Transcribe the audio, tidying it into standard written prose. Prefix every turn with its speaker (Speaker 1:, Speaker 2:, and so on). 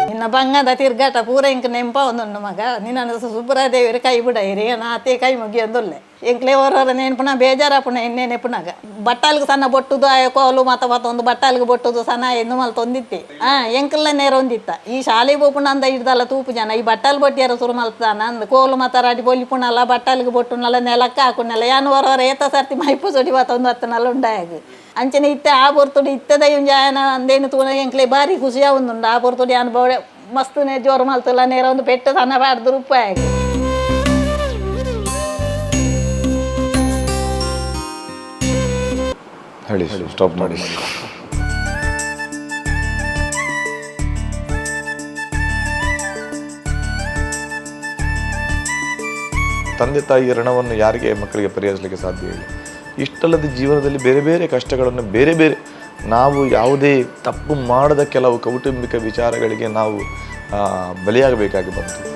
Speaker 1: ನಿನ್ನ ಬಂಗದ ತಿರ್ಗಾಟ ಪೂರ ಇಂಕ ನೆಂಪ ಒಂದುಂಡು ಮಗ ನಿನ್ನ ಸುಬ್ರಾದೇವಿರ ಕೈ ಬಿಡೈರಿ ನಾತೆ ಕೈ ಮುಗಿಯೊಂದುಲ್ಲೆ ಎಂಕ್ಲೆ ಹೊರ ನೆನಪುನ ಬೇಜಾರಪ್ಪುನ ಎಣ್ಣೆ ನೆಪುನಾಗ ಬಟ್ಟಾಲ್ಗೆ ಸಣ್ಣ ಬೊಟ್ಟುದು ಕೋಲು ಒಂದು ಬಟ್ಟಾಲ್ಗೆ ಬೊಟ್ಟುದು ಸಣ್ಣ ಎಂದು ಮಲ್ ತೊಂದಿತ್ತೆ ಎಂಕಲ್ಲ ನೇರ ಹೊಂದಿತ್ತ ಈ ಶಾಲೆ ಬೋಪುಣ ಅಂದ ಹಿಡ್ದಲ್ಲ ತೂಪು ಜನ ಈ ಬಟ್ಟಾಲ್ ಬೊಟ್ಟಿಯಾರ ಸುರು ಮಲ್ತಾನ ಅಂದ ಕೋಲು ಮಾತಾಡಿ ಬೊಲಿಪುಣಲ್ಲ ಬಟ್ಟಾಲ್ಗೆ ಬೊಟ್ಟುನಲ್ಲ ನೆಲಕ್ಕ ಹಾಕುನಲ್ಲ ಯಾನು ಹೊರ ಏತ ಸರ್ತಿ ಮೈಪು ಸೊಡಿ ಒಂದು ಹತ್ತನಲ್ಲ ಉಂಡಾಗ ಅಂಚನೆ ಇತ್ತೆ ಆ ಬೊರ್ತುಡಿ ಇತ್ತದ ಜಾಯನ ಅಂದೇನು ತೂನ ಎಂಕ್ಲೆ ಭಾರಿ ಖುಷಿಯ ಒಂದುಂಡು ಆ ಬೊರ್ತುಡಿ ಅನುಭವ ಮಸ್ತುನೇ ಜೋರು ಮಲ್ತಲ್ಲ ನೇರ ಒಂದು ಪೆಟ್ಟು ಸಣ್ಣ ಬಾಡ್ದು ರೂಪಾಯಿ
Speaker 2: ಹೇಳಿ ಸ್ಟಾಪ್ ಮಾಡಿ. ತಂದೆ ತಾಯಿಯ ಋಣವನ್ನು ಯಾರಿಗೆ ಮಕ್ಕಳಿಗೆ ಪರಿಹರಿಸಲಿಕ್ಕೆ ಸಾಧ್ಯ ಇಲ್ಲ. ಇಷ್ಟಲ್ಲದೆ ಜೀವನದಲ್ಲಿ ಬೇರೆ ಬೇರೆ ಕಷ್ಟಗಳನ್ನು ಬೇರೆ ಬೇರೆ ನಾವು ಯಾವುದೇ ತಪ್ಪು ಮಾಡದ ಕೆಲವು ಕೌಟುಂಬಿಕ ವಿಚಾರಗಳಿಗೆ ನಾವು ಬಲಿಯಾಗಬೇಕಾಗಿ ಬಂತು.